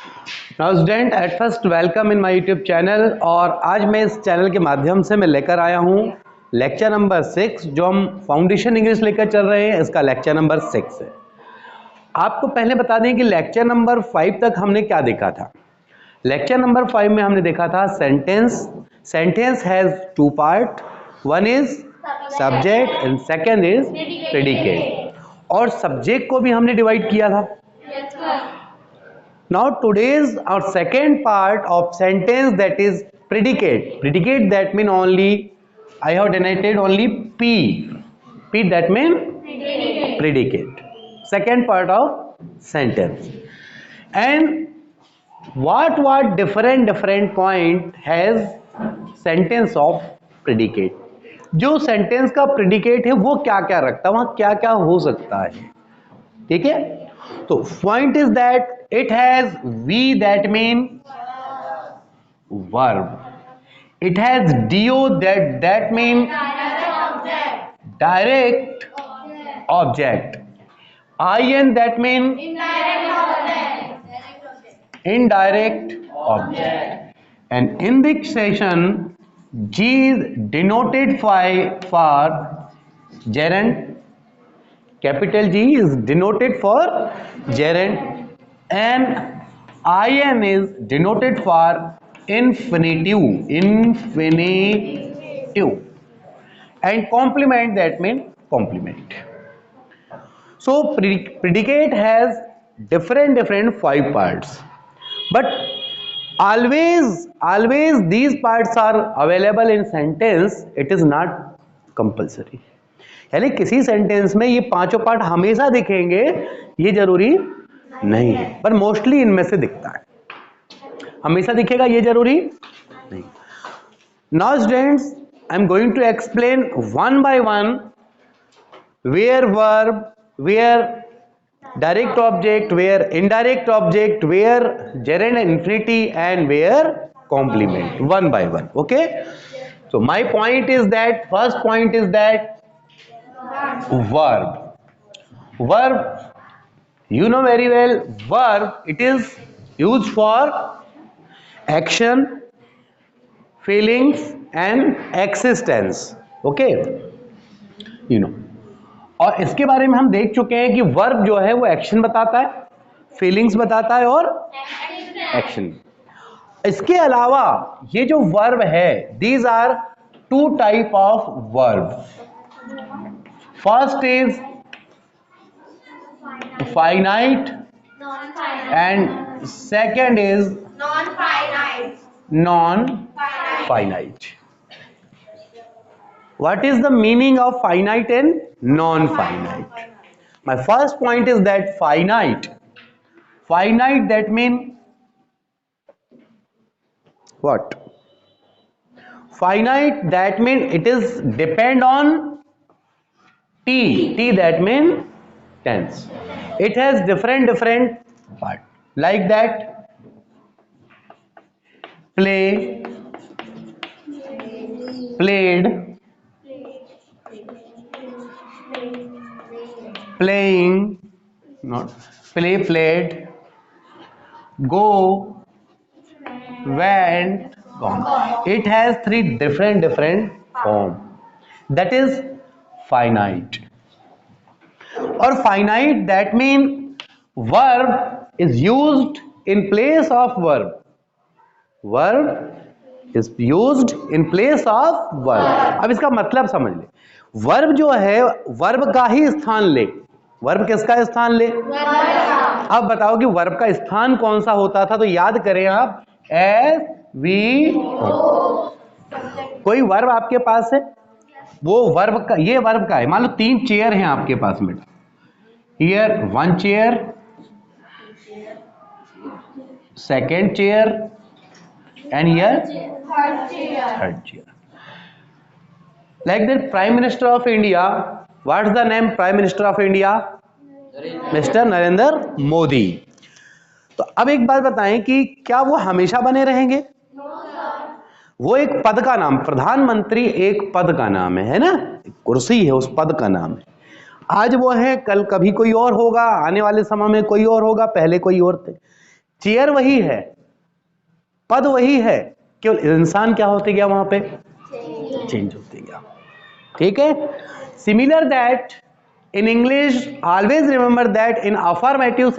Now student at first welcome in my YouTube channel. और आज मैं इस चैनल के माध्यम से मैं लेकर आया हूँ लेक्चर नंबर 6, जो हम फाउंडेशन इंग्लिश लेकर चल रहे हैं। इसका लेक्चर नंबर 6 है। आपको पहले बता दें कि लेक्चर नंबर 5 तक हमने क्या देखा था। लेक्चर नंबर 5 में हमने देखा था sentence. Sentence has two part, one is subject and second is predicate. और सब्जेक्ट को भी हमने डिवाइड किया था। Now today's our second part of sentence, that is predicate. Predicate that mean only I have denoted only P. P that mean predicate. Second part of sentence. And what different point has sentence of predicate. जो sentence का predicate है वो क्या क्या रखता है, वहाँ क्या क्या हो सकता है। ठीक है, तो point is that it has V that mean verb. It has DO that mean direct object. IN that mean indirect object. And in this session G is denoted for gerund. Capital G is denoted for gerund and IN is denoted for infinitive. And complement that means complement. So predicate has different 5 parts, but always these parts are available in sentence. It is not compulsory. यानी किसी sentence में ये पांचों part हमेशा दिखेंगे ये जरूरी नहीं है, पर मोस्टली इनमें से दिखता है। हमेशा दिखेगा ये जरूरी नहीं। Now students, I am going to explain one by one where verb, where direct object, where indirect object, where gerund infinity and where complement, one by one. Okay, so my point is that, first point is that verb, you know very well, verb, it is used for action, feelings and existence. Okay, you know, और इसके बारे में हम देख चुके हैं कि verb जो है वो action बताता है, feelings बताता है और action। इसके अलावा ये जो verb है, these are two type of verb. First is finite and second is non-finite. What is the meaning of finite and non-finite? My first point is that finite that mean what? Finite that mean it is depend on T that mean tense. It has different part, like that play, played, playing, not play, played, go, went, gone. It has 3 different form. That is finite. Or finite that mean verb is used in place of verb. Verb is used in place of verb. अब इसका मतलब समझ ले। Verb जो है verb का ही स्थान ले। वर्ब किसका स्थान ले? अब बताओ कि वर्ब का स्थान कौन सा होता था, तो याद करें आप, एस वी। कोई वर्ब आपके पास है, वो वर्ब का, ये वर्ब का है। मान लो 3 चेयर हैं आपके पास में। Here 1 chair, second chair and here third chair. Like that prime minister of India, what is the name prime minister of India? Mister Narendra Modi. तो अब एक बात बताएं कि क्या वो हमेशा बने रहेंगे? वो एक पद का नाम, प्रधानमंत्री एक पद का नाम है ना, कुर्सी है, उस पद का नाम है। आज वो है, कल कभी कोई और होगा, आने वाले समय में कोई और होगा, पहले कोई और थे। चेयर वही है, पद वही है, केवल इंसान क्या होते गया वहां पे, चेंज होते गया। ठीक है। Similar that in English always remember that in affirmative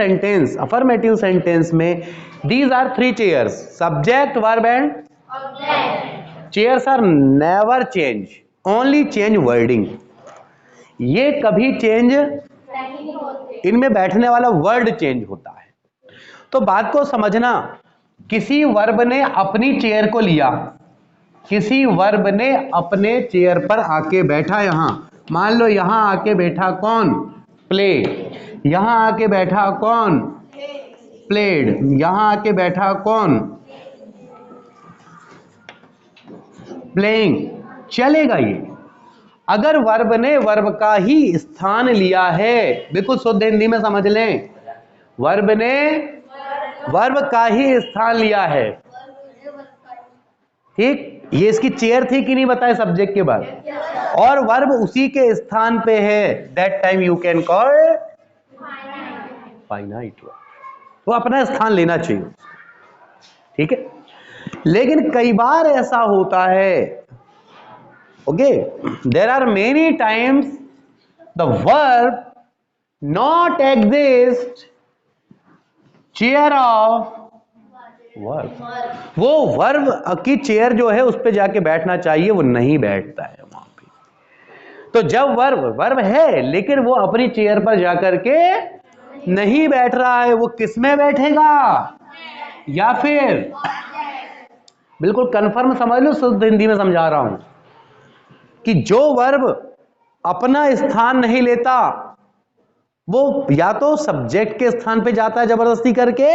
sentence में these are three chairs, subject, verb and object. Chairs are never change, only change wording. ये कभी चेंज नहीं होते, इनमें बैठने वाला वर्ड चेंज होता है। तो बात को समझना, किसी वर्ब ने अपनी चेयर को लिया, किसी वर्ब ने अपने चेयर पर आके बैठा, यहां मान लो यहां आके बैठा कौन, प्ले, यहां आके बैठा कौन, प्लेड, यहां आके बैठा कौन, प्लेइंग, चलेगा ये। अगर वर्ब ने वर्ब का ही स्थान लिया है, बिल्कुल शुद्ध हिंदी में समझ लें, वर्ब ने वर्ब का ही स्थान लिया है, ठीक, ये इसकी चेयर थी कि नहीं बताए सब्जेक्ट के बाद, और वर्ब उसी के स्थान पे है, that time you can call finite. वो अपना स्थान लेना चाहिए, ठीक है। लेकिन कई बार ऐसा होता है, okay, there are many times the verb not exist chair of verb, वो वर्ब की चेयर जो है उस पे जाके बैठना चाहिए, वो नहीं बैठता है वहां पे। तो जब वर्ब है लेकिन वो अपनी चेयर पर जाकर के नहीं बैठ रहा है, वो किस में बैठेगा, या फिर बिल्कुल कंफर्म समझ लो, शुद्ध हिंदी में समझा रहा हूं कि जो वर्ब अपना स्थान नहीं लेता वो या तो सब्जेक्ट के स्थान पे जाता है जबरदस्ती करके,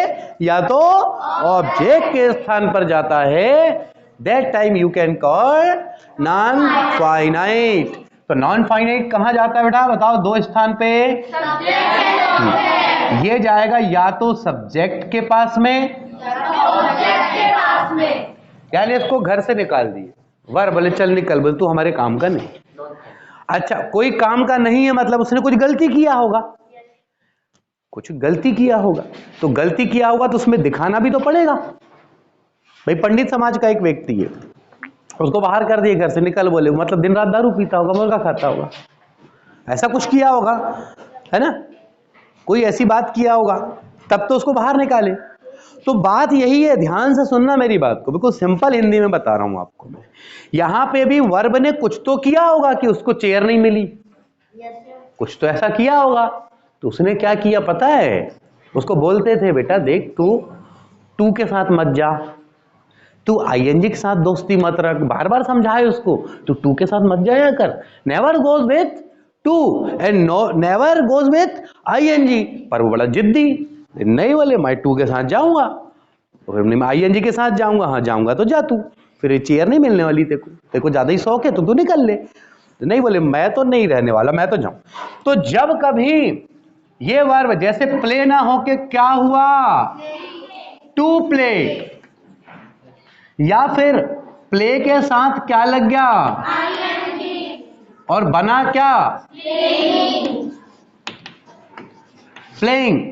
या तो ऑब्जेक्ट के स्थान पर जाता है, that time you can call non finite. तो नॉन फाइनाइट कहां जाता है बेटा, बताओ, दो स्थान पे, ये जाएगा या तो सब्जेक्ट के पास में, यानी इसको घर से निकाल दिए, वर्ब बोले चल निकल, बोले तू हमारे काम का नहीं। अच्छा, कोई काम का नहीं है मतलब उसने कुछ गलती किया होगा, कुछ गलती किया होगा, तो गलती किया होगा तो उसमें दिखाना भी तो पड़ेगा। भाई पंडित समाज का एक व्यक्ति है, उसको बाहर कर दिए घर से, निकल, बोले मतलब दिन रात दारू पीता होगा, मुर्गा खाता होगा, ऐसा कुछ किया होगा, है ना, कोई ऐसी बात किया होगा, तब तो उसको बाहर निकाले। तो बात यही है, ध्यान से सुनना मेरी बात को, बिल्कुल सिंपल हिंदी में बता रहा हूं आपको मैं। यहां पे भी वर्ब ने कुछ तो किया होगा कि उसको चेयर नहीं मिली, कुछ तो ऐसा किया होगा। तो उसने क्या किया पता है, उसको बोलते थे बेटा देख तू के साथ मत जा, तू आईएनजी के साथ दोस्ती मत रख, बार बार समझाए उसको, तू के साथ मत जाया कर, never goes with to and never goes with ING. पर वो बड़ा जिद्दी, नहीं बोले मैं टू के साथ जाऊंगा, फिर मैं आईएनजी के साथ जाऊंगा, हाँ जाऊंगा तो जा तू, फिर ये चेयर नहीं मिलने वाली, तेको ज्यादा ही शौक है तो तू निकल ले। नहीं बोले मैं तो नहीं रहने वाला, मैं तो जाऊं। तो जब कभी ये वर्ब जैसे प्ले ना होके क्या हुआ, टू प्ले, या फिर प्ले के साथ क्या लग गया, और बना क्या, प्लेइंग।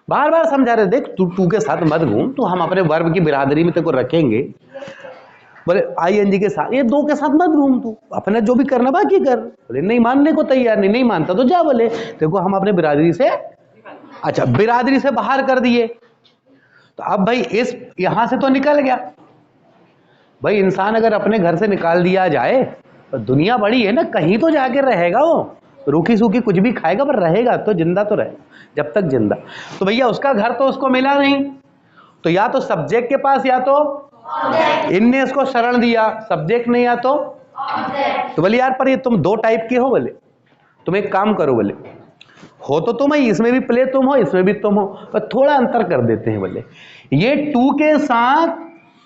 बार बार समझा रहे, देख तू के साथ मत घूम, तो हम अपने वर्ब की बिरादरी में तेको रखेंगे, बोले आईएनजी के साथ, ये दो के साथ मत घूम, तू अपना जो भी करना बाकी कर। बोले नहीं मानने को तैयार, नहीं मानता तो जा, बोले देखो हम अपने बिरादरी से, अच्छा बिरादरी से बाहर कर दिए, तो अब भाई इस यहां से तो निकल गया। भाई इंसान अगर अपने घर से निकाल दिया जाए तो दुनिया बड़ी है ना, कहीं तो जाके रहेगा, वो रूखी सूखी कुछ भी खाएगा पर रहेगा तो, जिंदा तो रहेगा जब तक जिंदा। तो भैया उसका घर तो उसको मिला नहीं, तो या तो सब्जेक्ट के पास, या तो इनने इसको शरण दिया, सब्जेक्ट नहीं या तो। तो बोले यार पर ये तुम दो टाइप के हो, बोले तुम एक काम करो, बोले हो तो तुम ही, इसमें भी प्ले तुम हो, इसमें भी तुम हो, पर थोड़ा अंतर कर देते हैं। बोले ये टू के साथ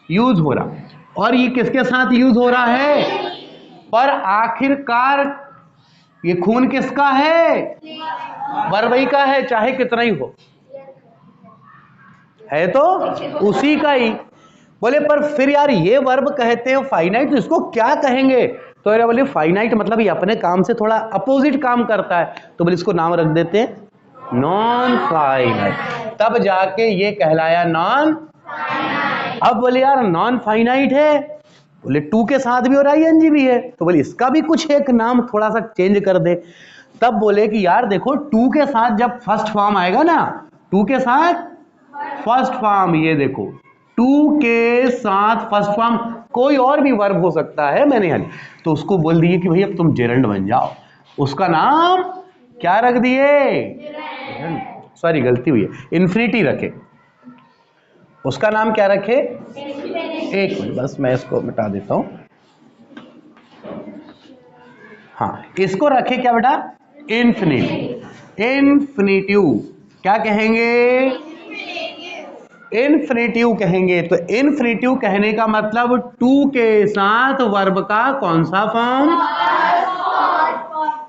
यूज हो रहा और ये किसके साथ यूज हो रहा है, पर आखिरकार ये खून किसका है, वर्बई का है, चाहे कितना ही हो, है तो उसी का ही। बोले पर फिर यार ये वर्ब कहते हैं फाइनाइट, तो इसको क्या कहेंगे, तो यार बोले फाइनाइट मतलब ये अपने काम से थोड़ा अपोजिट काम करता है, तो बोले इसको नाम रख देते हैं नॉन फाइनाइट। तब जाके ये कहलाया नॉन। अब बोले यार नॉन फाइनाइट है, बोले टू के साथ भी और आईएनजी भी है, तो बोले इसका भी कुछ एक नाम थोड़ा सा चेंज कर दे। तब बोले कि यार देखो टू के साथ जब फर्स्ट फॉर्म आएगा ना, टू के साथ फर्स्ट फॉर्म, ये देखो टू के साथ फर्स्ट फॉर्म कोई और भी वर्ब हो सकता है, मैंने यानी तो उसको बोल दिए कि भाई अब तुम जेरंड बन जाओ, उसका नाम क्या रख दिए, सॉरी गलती हुई है, इन्फिनिटी रखे, उसका नाम क्या रखे, एक मिनट बस मैं इसको मिटा देता हूं, हाँ इसको रखे क्या बेटा, इन्फिनिटी। इन्फिनिटिव क्या कहेंगे, इन्फिनिटिव कहेंगे। तो इन्फिनिटिव कहने का मतलब टू के साथ वर्ब का कौन सा फॉर्म,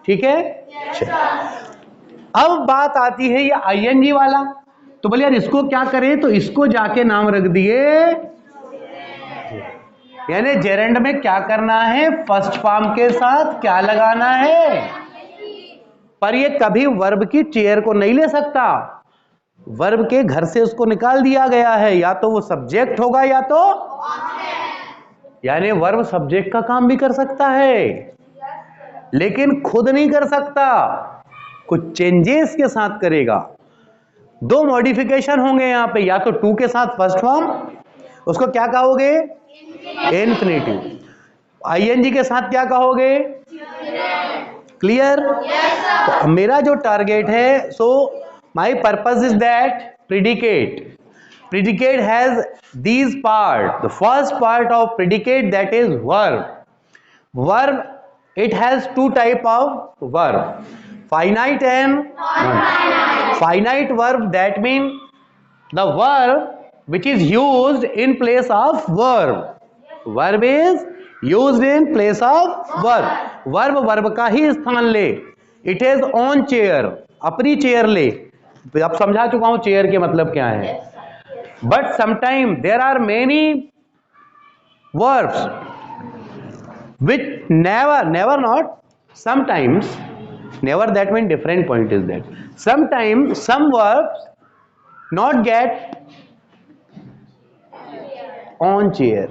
ठीक है। अब बात आती है ये आईएनजी वाला, तो बोले यार इसको क्या करें, तो इसको जाके नाम रख दिए, यानी जेरेंड में क्या करना है, फर्स्ट फॉर्म के साथ क्या लगाना है, पर ये कभी वर्ब की चेयर को नहीं ले सकता, वर्ब के घर से उसको निकाल दिया गया है, या तो वो सब्जेक्ट होगा या तो, यानी वर्ब सब्जेक्ट का काम भी कर सकता है लेकिन खुद नहीं कर सकता, कुछ चेंजेस के साथ करेगा। दो मॉडिफिकेशन होंगे यहां पे, या तो टू के साथ फर्स्ट फॉर्म, उसको क्या कहोगे, इन्फिनिटिव, आईएनजी के साथ क्या कहोगे, क्लियर। तो मेरा जो टारगेट है, so my purpose is that predicate has these part, the first part of predicate that is verb, it has two type of verb, finite and non-finite. Finite verb, that means the verb which is used in place of verb is used in place of verb का ही स्थान ले, it is on chair, अपनी chair ले, अब समझा चुका हूं chair के मतलब क्या है। But sometime there are many verbs which never not sometimes, never that mean different point is that sometime some verbs not get on chair,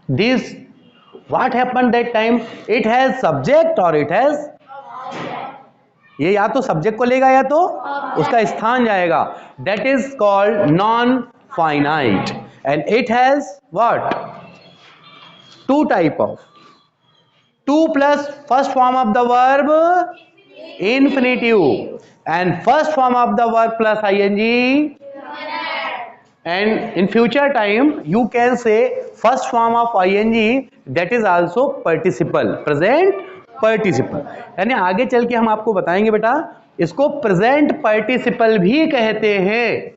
this what happened that time, it has subject or it has, ये या तो subject को लेगा या तो उसका स्थान जाएगा, that is called non finite and it has what, two type of, two plus first form of the verb infinitive and first form of the verb plus ing, and in future time you can say first form of ing that is also participle, present participle, यानी आगे चल के हम आपको बताएंगे बेटा इसको present participle भी कहते हैं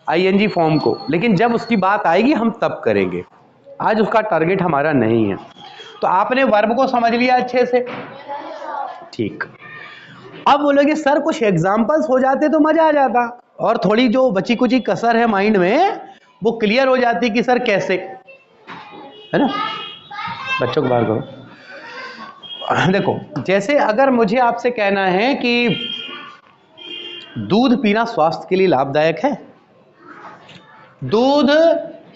आईएनजी फॉर्म को, लेकिन जब उसकी बात आएगी हम तब करेंगे, आज उसका टारगेट हमारा नहीं है। तो आपने वर्ब को समझ लिया अच्छे से, ठीक। अब बोलोगे सर कुछ एग्जांपल्स हो जाते तो मजा आ जाता, और थोड़ी जो बची कुची कसर है माइंड में वो क्लियर हो जाती कि सर कैसे, है ना। बच्चों को बाहर करो। देखो जैसे अगर मुझे आपसे कहना है कि दूध पीना स्वास्थ्य के लिए लाभदायक है, दूध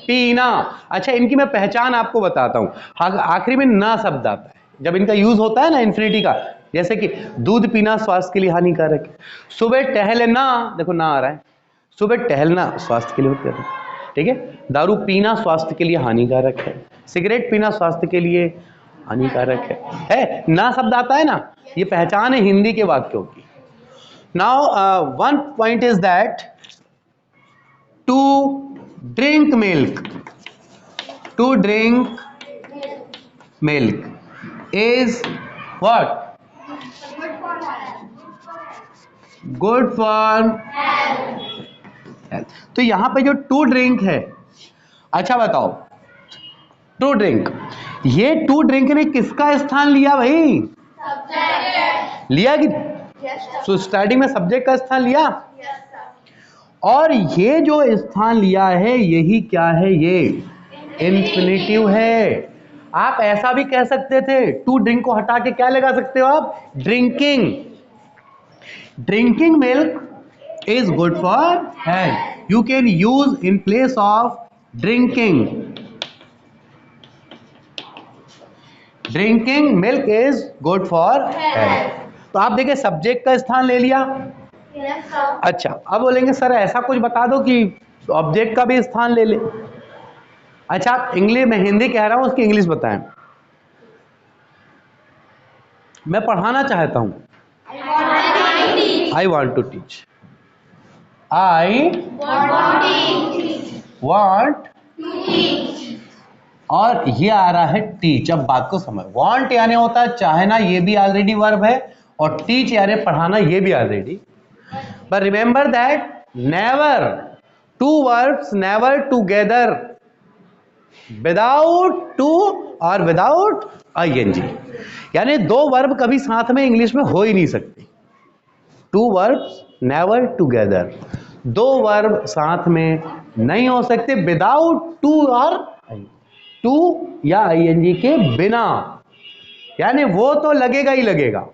पीना, अच्छा इनकी मैं पहचान आपको बताता हूं, आखिरी में ना शब्द आता है जब इनका यूज होता है ना इन्फिनिटी का, जैसे कि दूध पीना स्वास्थ्य के लिए हानिकारक है, सुबह टहलना, देखो ना आ रहा है, सुबह टहलना स्वास्थ्य के लिए होता है, ठीक है, दारू पीना स्वास्थ्य के लिए हानिकारक है, सिगरेट पीना स्वास्थ्य के लिए हानिकारक है ना शब्द आता है ना, ये पहचान है हिंदी के वाक्यों की। Now one point is that to drink milk, to drink milk is what, good for health. तो यहां पे जो टू ड्रिंक है, अच्छा बताओ टू ड्रिंक, ये टू ड्रिंक ने किसका स्थान लिया भाई, लिया कि तो स्टार्टिंग में सब्जेक्ट का स्थान लिया, और ये जो स्थान लिया है यही क्या है, ये इन्फिनिटिव है। आप ऐसा भी कह सकते थे, टू ड्रिंक को हटा के क्या लगा सकते हो आप, drinking, drinking milk is good for health. You can use in place of drinking. Drinking milk is good for health. तो आप देखिए सब्जेक्ट का स्थान ले लिया। अच्छा, अब बोलेंगे सर ऐसा कुछ बता दो कि ऑब्जेक्ट का भी स्थान ले ले। अच्छा, आप इंग्लिश में हिंदी कह रहा हूं, उसकी इंग्लिश बताएं। मैं पढ़ाना चाहता हूं। I want to teach. I want और ये आ रहा है टीच। अब बात को समझ, वांट यानी होता है चाहना, ये भी ऑलरेडी वर्ब है, और टीच यानी पढ़ाना, ये भी already. But remember that never, two verbs never together without to और विदाउट आईएनजी, यानी दो वर्ब कभी साथ में इंग्लिश में हो ही नहीं सकते। टू वर्ब्स नेवर टुगेदर, दो वर्ब साथ में नहीं हो सकते विदाउट टू और टू या आईएनजी के बिना, यानी वो तो लगेगा ही लगेगा।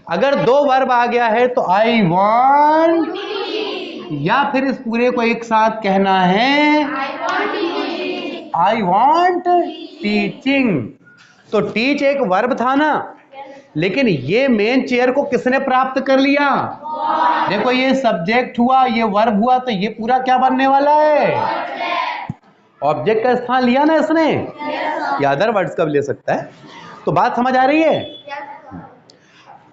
अगर दो वर्ब आ गया है तो आई वांट, या फिर इस पूरे को एक साथ कहना है आई वांट टीचिंग। तो टीच एक वर्ब था ना, लेकिन ये मेन चेयर को किसने प्राप्त कर लिया? देखो ये सब्जेक्ट हुआ, ये वर्ब हुआ, तो ये पूरा क्या बनने वाला है? ऑब्जेक्ट का स्थान लिया ना इसने, या अदर वर्ड्स का भी ले सकता है। तो बात समझ आ रही है?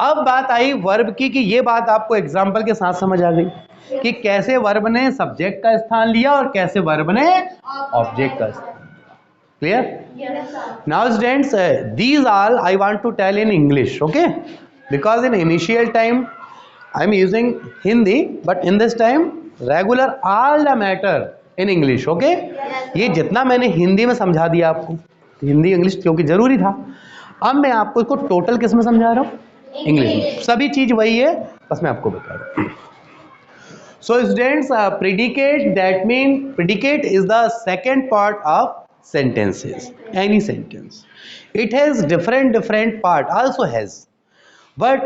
अब बात आई वर्ब की, कि ये बात आपको एग्जाम्पल के साथ समझ आ गई कि कैसे वर्ब ने सब्जेक्ट का स्थान लिया और कैसे वर्ब ने ऑब्जेक्ट का स्थान। Clear? Yes, sir. Now students, these all I want to tell in English, okay? Because in initial time I am using Hindi, but in this time regular all the matter in English, okay? Yes, ये जितना मैंने हिंदी में समझा दिया आपको, Hindi English क्योंकि जरूरी था, अब मैं आपको इसको टोटल किस में समझा रहा हूँ? इंग्लिश में। सभी चीज वही है, बस मैं आपको बता रहा हूँ। So students, predicate, that means predicate is the second part of sentences, any sentence. It has different part also has, but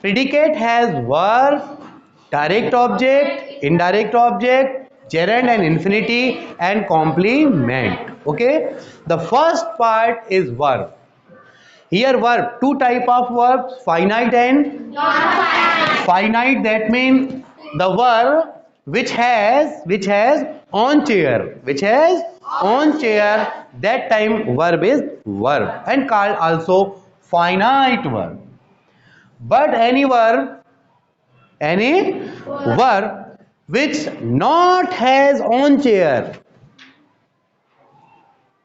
predicate has verb, direct object, indirect object, gerund and infinitive, and complement. Okay, the first part is verb. Here verb, two type of verbs, finite and non-finite. Finite, that means the verb which has on chair, which has on chair, that time verb is verb and called also finite verb. But any verb which not has on chair,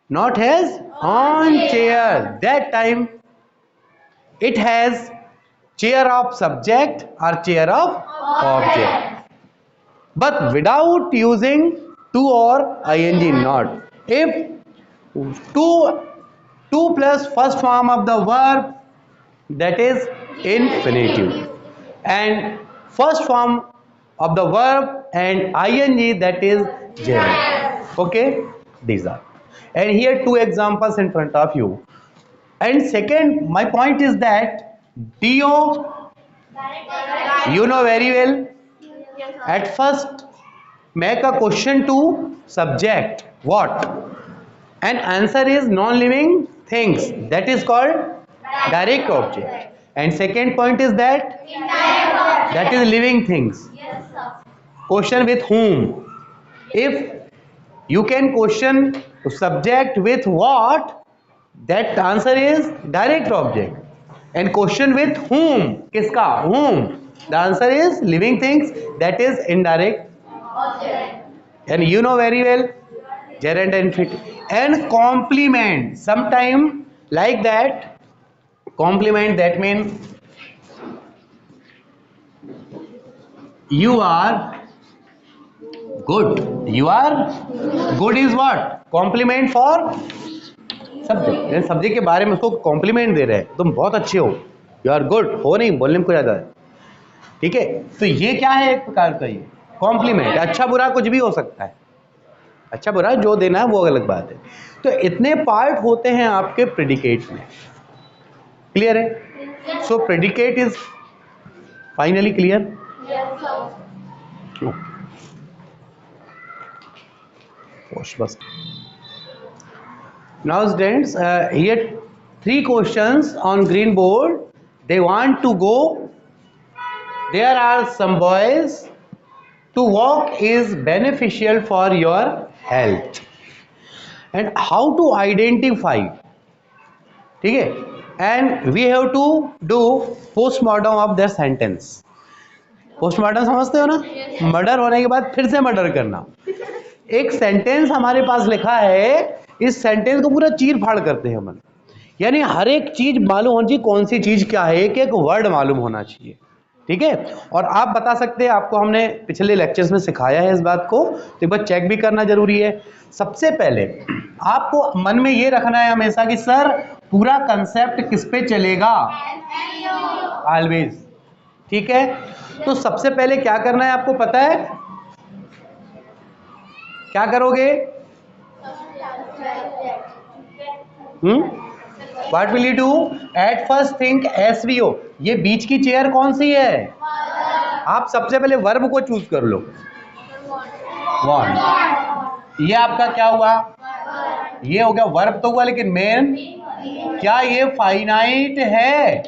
not has on chair, that time it has chair of subject or chair of object, but without using to or ing not. If two plus first form of the verb, that is infinitive, and first form of the verb and ing, that is gerund. Okay, these are, and here two examples in front of you. And second, my point is that do you know very well, at first make a question to subject what, and answer is non-living things, that is called direct object, and second point is that that is living things. Question with whom? If you can question subject with what, that answer is direct object, and question with whom, kiska, whom, the answer is living things, that is indirect object. And you know very well gerund and infinitive. And complement, sometime like that, complement, that means you are good, you are good is what? Compliment for subject, subject के बारे में उसको complement दे रहे हैं, तुम बहुत अच्छे हो, यू आर गुड, हो नहीं बोलने में कोई ज्यादा है, ठीक है? तो ये क्या है? एक प्रकार का ये कॉम्प्लीमेंट। अच्छा बुरा कुछ भी हो सकता है, अच्छा बुरा जो देना है वो अलग बात है। तो इतने पार्ट होते हैं आपके प्रेडिकेट में, क्लियर है? सो प्रेडिकेट इज फाइनली क्लियर। बस now students, here 3 questions on green board. They want to go, there are some boys, to walk is beneficial for your health and how to identify, ठीक है, and we have to do postmortem of their sentence. Postmortem समझते हो ना? Murder होने के बाद फिर से मर्डर करना। एक सेंटेंस हमारे पास लिखा है, इस सेंटेंस को पूरा चीर फाड़ करते हैं हम, यानी हर एक चीज मालूम होनी चाहिए कौन सी चीज क्या है, एक एक वर्ड मालूम होना चाहिए, ठीक है। और आप बता सकते हैं, आपको हमने पिछले लेक्चर्स में सिखाया है इस बात को, तो एक बार चेक भी करना जरूरी है। सबसे पहले आपको मन में ये रखना है हमेशा कि सर पूरा कंसेप्ट किस पे चलेगा, ऑलवेज, ठीक है। तो सबसे पहले क्या करना है आपको पता है, क्या करोगे? What will you do? At first think SVO. ये बीच की चेयर कौन सी है? आप सबसे पहले वर्ब को चूज कर लो। Want. ये आपका क्या हुआ? ये हो गया वर्ब तो हुआ, लेकिन मेन क्या ये फाइनाइट है?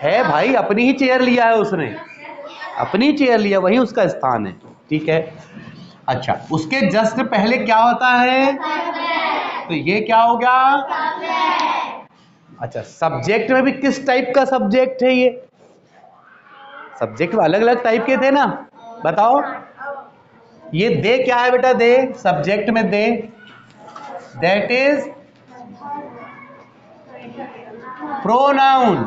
है भाई, अपनी ही चेयर लिया है उसने, अपनी चेयर लिया, वही उसका स्थान है, ठीक है। अच्छा, उसके जस्ट पहले क्या होता है? तो ये क्या हो गया? अच्छा, सब्जेक्ट में भी किस टाइप का सब्जेक्ट है ये? सब्जेक्ट अलग अलग टाइप के थे ना, बताओ। ये दे क्या है बेटा? दे सब्जेक्ट में दे, दैट इज प्रोनाउन।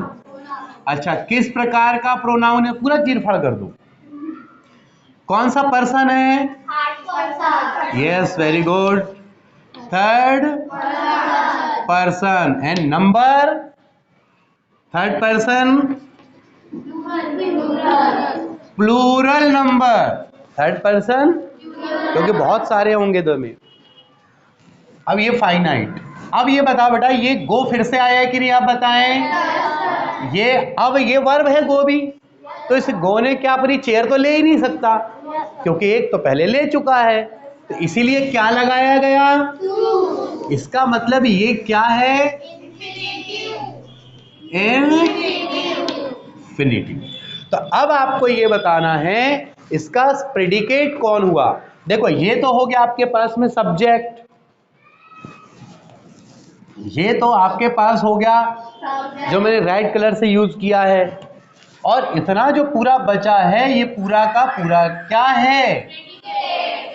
अच्छा, किस प्रकार का प्रोनाउन है? पूरा चीरफाड़ कर दो। कौन सा पर्सन है? Yes, very good, third person. And number? Third person plural number, third person, क्योंकि बहुत सारे होंगे दो में। अब ये फाइनाइट। अब ये बताओ बेटा, ये गो फिर से आया है कि नहीं, आप बताएं। ये अब ये वर्ब है गो भी, तो इस गो ने क्या अपनी चेयर तो ले ही नहीं सकता, क्योंकि एक तो पहले ले चुका है, तो इसीलिए क्या लगाया गया? इसका मतलब ये क्या है? इन्फिनिटिव। तो अब आपको ये बताना है इसका प्रेडिकेट कौन हुआ। देखो, ये तो हो गया आपके पास में सब्जेक्ट, ये तो आपके पास हो गया जो मैंने रेड कलर से यूज किया है, और इतना जो पूरा बचा है ये पूरा का पूरा क्या है?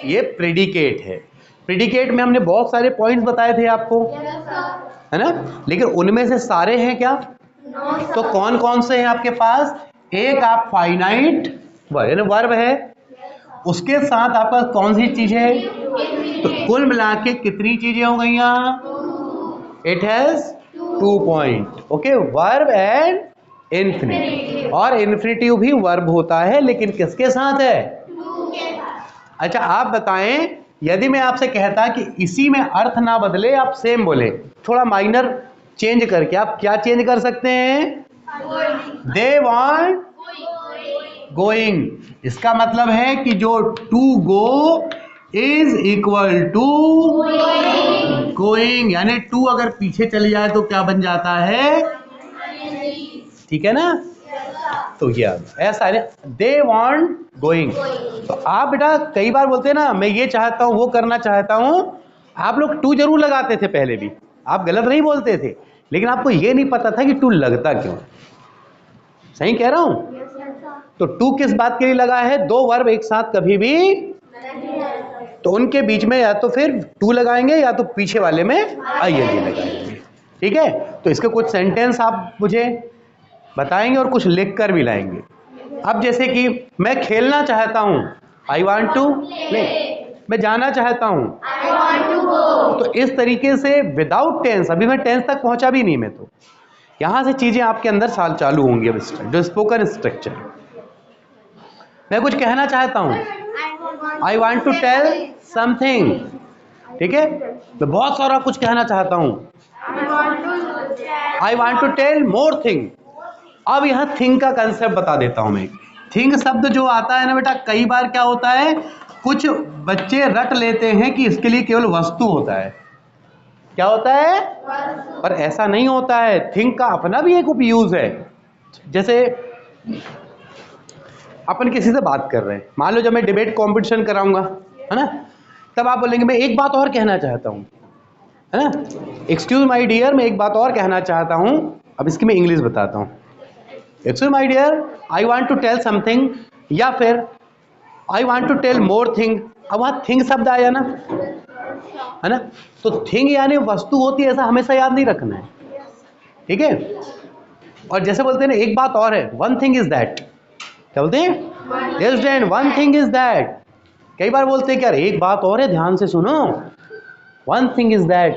ये प्रेडिकेट है। प्रेडिकेट में हमने बहुत सारे पॉइंट्स बताए थे आपको, है ना, लेकिन उनमें से सारे हैं क्या? तो कौन कौन से हैं आपके पास? एक आप फाइनाइट वर्ब है, उसके साथ आपका कौन सी चीज है? तो कुल मिला के कितनी चीजें हो गई यहाँ? It has 2 point, okay, verb and infinitive. और इन्फिनिटिव भी वर्ब होता है, लेकिन किसके साथ है? अच्छा, आप बताएं, यदि मैं आपसे कहता कि इसी में अर्थ ना बदले, आप सेम बोले, थोड़ा माइनर चेंज करके, आप क्या चेंज कर सकते हैं? They want going. इसका मतलब है कि जो to go is equal to going, यानी टू अगर पीछे चले जाए तो क्या बन जाता है? ठीक है ना। तो ये ऐसा है, दे वांट गोइंग। तो आप बेटा कई बार बोलते हैं ना, मैं ये चाहता हूं, वो करना चाहता हूं, आप लोग टू जरूर लगाते थे पहले भी, आप गलत नहीं बोलते थे, लेकिन आपको ये नहीं पता था कि टू लगता क्यों। सही कह रहा हूं? तो टू किस बात के लिए लगा है? दो वर्ब एक साथ कभी भी, तो उनके बीच में या तो फिर टू लगाएंगे या तो पीछे वाले में आईएनजी लगाएंगे, ठीक है। तो इसके कुछ सेंटेंस आप मुझे बताएंगे और कुछ लिख कर भी लाएंगे। अब जैसे कि मैं खेलना चाहता हूं, आई वांट टू प्ले, मैं जाना चाहता हूं, आई वांट टू गो। तो इस तरीके से विदाउट टेंस, अभी मैं टेंस तक पहुंचा भी नहीं, मैं तो यहां से चीजें आपके अंदर साल चालू होंगी। अब जो स्पोकन स्ट्रक्चर, मैं कुछ कहना चाहता हूं, I want to tell something, ठीक है, मैं बहुत सारा कुछ कहना चाहता हूं, I want to tell more thing. अब यहां थिंग का कंसेप्ट बता देता हूं मैं। थिंग शब्द जो आता है ना बेटा, कई बार क्या होता है, कुछ बच्चे रट लेते हैं कि इसके लिए केवल वस्तु होता है। क्या होता है? पर ऐसा नहीं होता है। थिंग का अपना भी एक उपयोग है। जैसे अपन किसी से बात कर रहे हैं, मान लो जब मैं डिबेट कंपटीशन कराऊंगा, है ना, तब आप बोलेंगे मैं एक बात और कहना चाहता हूं, है ना, एक्सक्यूज माय डियर, मैं एक बात और कहना चाहता हूं। अब इसकी मैं इंग्लिश बताता हूं। Excuse my dear, I want to tell something, या फिर I want to tell more thing. अब वहां थिंग शब्द आया ना, है ना। तो थिंग यानी वस्तु होती है, ऐसा हमेशा याद नहीं रखना है, ठीक है। और जैसे बोलते हैं ना, एक बात और है, वन थिंग इज दैट। क्या बोलते हैं? Yes friend, one thing is that. कई बार बोलते हैं कि यार एक बात और है, ध्यान से सुनो, वन थिंग इज दैट,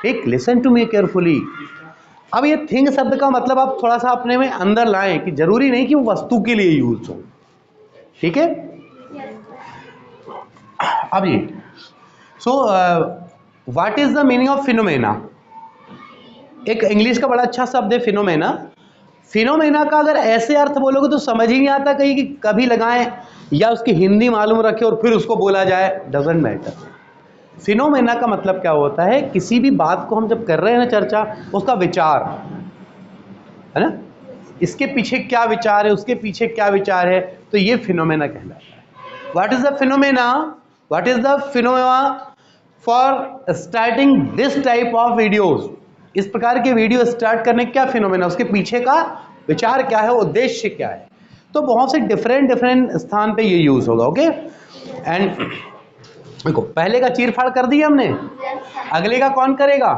ठीक, लिसन टू मी केयरफुली। अब ये थिंग शब्द का मतलब आप थोड़ा सा अपने में अंदर लाएं कि जरूरी नहीं कि वो वस्तु के लिए यूज हो, ठीक है। अब ये so what is the meaning of phenomena? एक इंग्लिश का बड़ा अच्छा शब्द है फिनोमेना। फिनोमेना का अगर ऐसे अर्थ बोलोगे तो समझ ही नहीं आता कहीं कि कभी लगाएं या उसकी हिंदी मालूम रखे और फिर उसको बोला जाए, डजंट मैटर। फिनोमेना का मतलब क्या होता है, किसी भी बात को हम जब कर रहे हैं ना चर्चा, उसका विचार, है ना, इसके पीछे क्या विचार है, उसके पीछे क्या विचार है, तो ये फिनोमेना कहलाता है। What is the phenomena? What is the phenomena for starting this type of videos? इस प्रकार के वीडियो स्टार्ट करने क्या फिनोमेना, उसके पीछे का विचार क्या है, उद्देश्य क्या है। तो बहुत से डिफरेंट स्थान पे ये यूज होगा, ओके। एंड देखो, पहले का चीर फाड़ कर दिया हमने, अगले का कौन करेगा?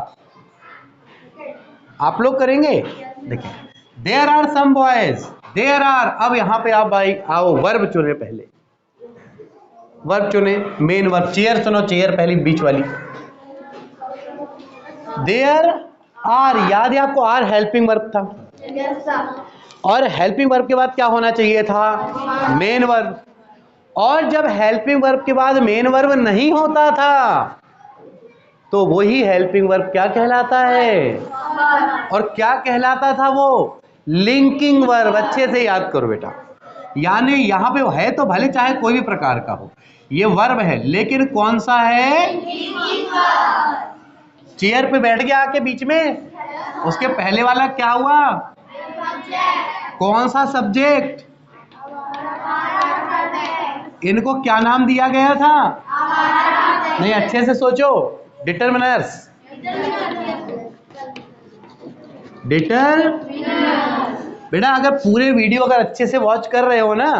आप लोग करेंगे। देखिए, there are some boys, there are, अब यहां पे आप भाई आओ, वर्ब चुने, पहले वर्ब चुने, मेन वर्ब। चेयर चुनो, चेयर पहली बीच वाली। देयर आर, याद है आपको, आर हेल्पिंग वर्ब था, और हेल्पिंग वर्ब के बाद क्या होना चाहिए था? Main verb. और जब हेल्पिंग वर्ब के बाद मेन वर्ब नहीं होता था, तो वही हेल्पिंग वर्ब क्या कहलाता है? और क्या कहलाता था वो? Linking verb. अच्छे से याद करो बेटा, यानी यहां पे है तो भले चाहे कोई भी प्रकार का हो, ये वर्ब है, लेकिन कौन सा है? चेयर पे बैठ गया आके बीच में, उसके पहले वाला क्या हुआ? कौन सा सब्जेक्ट? इनको क्या नाम दिया गया था? नहीं, अच्छे से सोचो, डिटरमिनर्स। बेटा अगर पूरे वीडियो अगर अच्छे से वॉच कर रहे हो ना,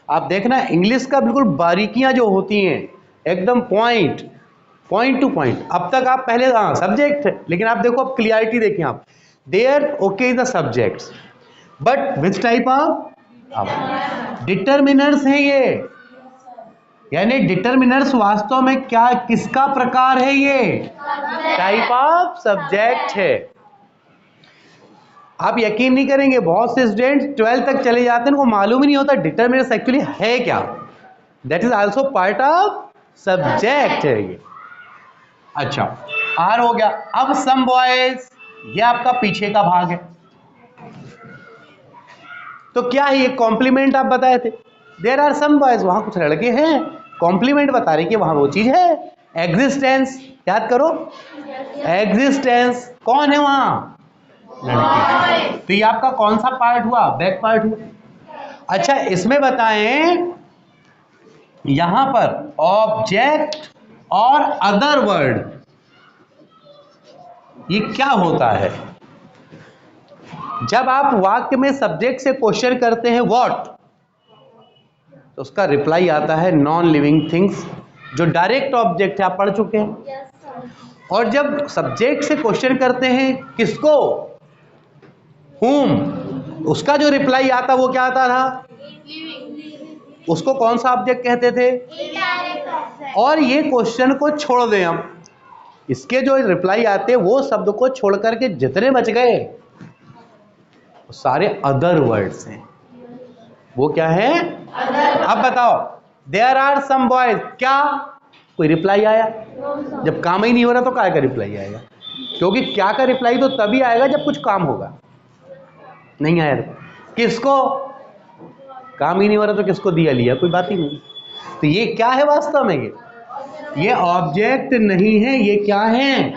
आप देखना इंग्लिश का बिल्कुल बारीकियां जो होती हैं, एकदम पॉइंट टू पॉइंट। अब तक आप पहले सब्जेक्ट, लेकिन आप देखो, अब क्लियरिटी देखें आप। There, okay, the subjects, but which type of determiners है ये, यानी डिटरमिनर्स वास्तव में क्या, किसका प्रकार है? ये टाइप ऑफ सब्जेक्ट है। आप यकीन नहीं करेंगे, बहुत से स्टूडेंट 12th तक चले जाते हैं, उनको मालूम ही नहीं होता डिटरमिनर्स एक्चुअली है क्या। That is also part of subject है ये। अच्छा, आर हो गया। अब सम बॉयज, ये आपका पीछे का भाग है। तो क्या है ये? कॉम्प्लीमेंट आप बताए थे, देयर आर सम बॉयज, वहां कुछ लड़के हैं, कॉम्प्लीमेंट बता रहे कि वहां वो चीज है। एग्जिस्टेंस, याद करो, एग्जिस्टेंस, कौन है वहां? लड़के। तो ये आपका कौन सा पार्ट हुआ? बैक पार्ट हुआ। अच्छा, इसमें बताएं, यहां पर ऑब्जेक्ट और अदर वर्ड, ये क्या होता है? जब आप वाक्य में सब्जेक्ट से क्वेश्चन करते हैं व्हाट, तो उसका रिप्लाई आता है नॉन लिविंग थिंग्स, जो डायरेक्ट ऑब्जेक्ट है, आप पढ़ चुके हैं। और जब सब्जेक्ट से क्वेश्चन करते हैं किसको? whom, उसका जो रिप्लाई आता वो क्या आता था? उसको कौन सा ऑब्जेक्ट कहते थे? और ये क्वेश्चन को छोड़ दें हम, इसके जो रिप्लाई आते वो शब्द को छोड़ करके जितने बच गए सारे अदर वर्ड्स हैं। वो क्या है? अब बताओ, देयर आर सम बॉयज, क्या कोई रिप्लाई आया? जब काम ही नहीं हो रहा तो क्या का रिप्लाई आएगा? क्योंकि क्या का रिप्लाई तो तभी आएगा जब कुछ काम होगा। नहीं आया, किसको? काम ही नहीं हो रहा तो किसको दिया लिया, कोई बात ही नहीं। तो ये क्या है वास्तव में, ये ऑब्जेक्ट नहीं है, ये क्या है?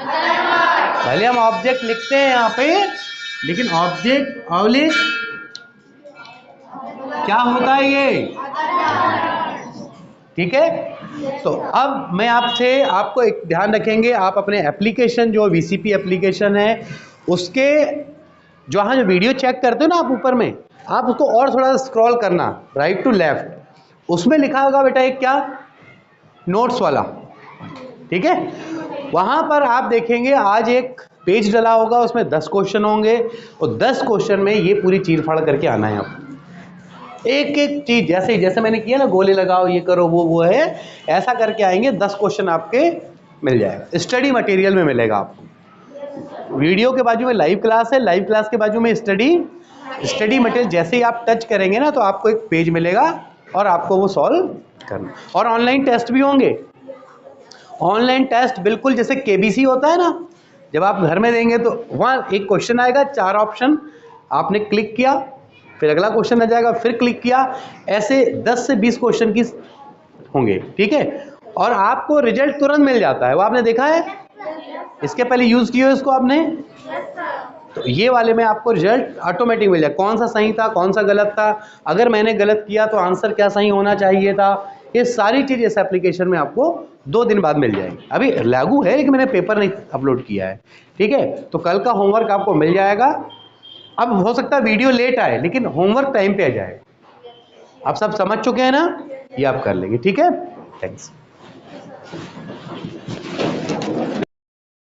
पहले हम ऑब्जेक्ट लिखते हैं यहाँ पे, लेकिन ऑब्जेक्ट ऑब्लिक क्या होता है ये, ठीक है। तो अब मैं आपको एक ध्यान रखेंगे, आप अपने एप्लीकेशन जो VCP एप्लीकेशन है उसके जो वीडियो चेक करते हो ना आप ऊपर में, आप उसको और थोड़ा स्क्रॉल करना राइट टू लेफ्ट, उसमें लिखा होगा बेटा एक क्या, नोट्स वाला, ठीक है। वहां पर आप देखेंगे आज एक पेज डला होगा, उसमें 10 क्वेश्चन होंगे और 10 क्वेश्चन में ये पूरी चीर फाड़ करके आना है आपको, एक एक चीज जैसे मैंने किया ना, गोले लगाओ, ये करो, वो है, ऐसा करके आएंगे। 10 क्वेश्चन आपके मिल जाएगा, स्टडी मटेरियल में मिलेगा आपको। वीडियो के बाजू में लाइव क्लास है, लाइव क्लास के बाजू में स्टडी मटेरियल। जैसे ही आप टच करेंगे ना तो आपको एक पेज मिलेगा और आपको वो सॉल्व करना। और ऑनलाइन टेस्ट भी होंगे, ऑनलाइन टेस्ट बिल्कुल जैसे KBC होता है ना, जब आप घर में देंगे तो वहाँ एक क्वेश्चन आएगा, 4 ऑप्शन, आपने क्लिक किया, फिर अगला क्वेश्चन आ जाएगा, फिर क्लिक किया, ऐसे 10 से 20 क्वेश्चन की होंगे, ठीक है। और आपको रिजल्ट तुरंत मिल जाता है, वो आपने देखा है, इसके पहले यूज किया है इसको आपने, तो ये वाले में आपको रिजल्ट ऑटोमेटिक मिल जाए, कौन सा सही था, कौन सा गलत था, अगर मैंने गलत किया तो आंसर क्या सही होना चाहिए था, ये सारी चीज इस एप्लीकेशन में आपको 2 दिन बाद मिल जाएगी। अभी लागू है लेकिन मैंने पेपर नहीं अपलोड किया है, ठीक है। तो कल का होमवर्क आपको मिल जाएगा। अब हो सकता है वीडियो लेट आए लेकिन होमवर्क टाइम पे आ जाए। आप सब समझ चुके हैं ना, ये आप कर लेंगे, ठीक है। थैंक्स।